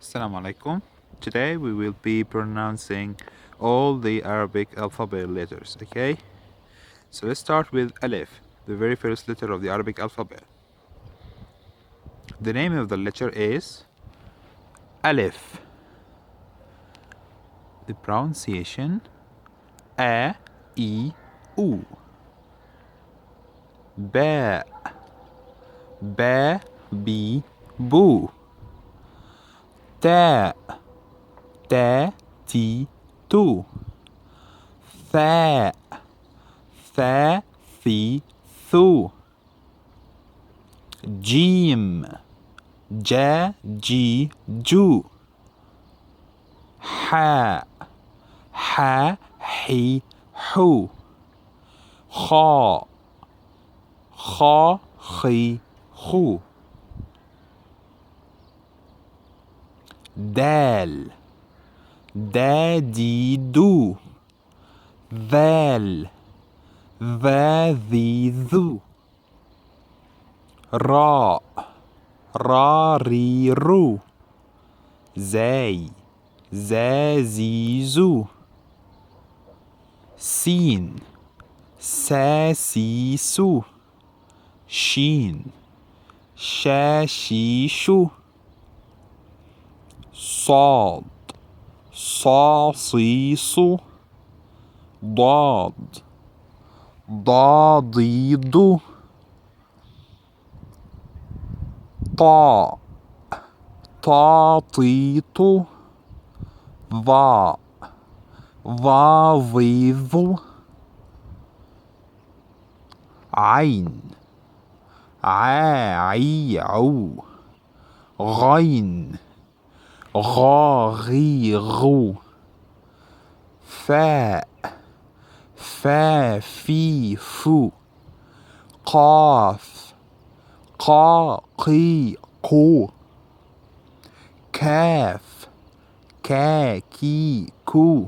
Assalamu alaikum. Today we will be pronouncing all the Arabic alphabet letters, okay? So let's start with Alif, the very first letter of the Arabic alphabet. The name of the letter is Alif. The pronunciation A, E, U. Ba, Ba, Bi, Boo. Ta, Ta, Ti, Tu. Tha, Tha, Thi, Thu. Jim, Ja, Ji, Ju. Ha, Ha, Hi, Hu. Kha, Kha, Khi, Khu. Dal, Da, Di, Du. ذال, ذا, ذي, ذو. را، را، ري، رو. زاي، زا، زي، زو. سين، سا، سي، سو. شين، شا، شي، شو. صاد، صا، صي، صو. ضاد، ضا، ضو. طا، طا، طي، طو. ظا، ظا، ظي، ظو. عين، عا، عي، عو. غين، غا، غي، غو. فاء، فا، في، فو. قاف، قا، قي، قو. كاف، كا، كي، كو.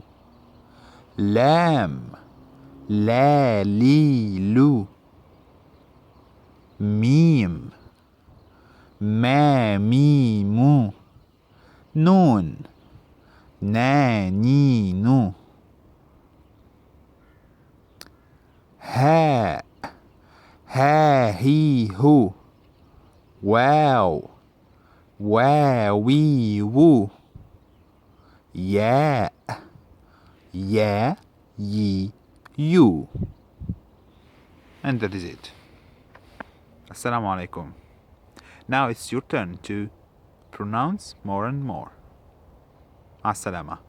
لام، لا، لي، لو. ميم، ما، مي، مو. نون، نا، ني، نو. هاء، ها، هي، هو. واو، واوي، وو. ياء، يا، يي، يو. And that is it. Assalamu alaikum. Now it's your turn to pronounce more and more. Assalama.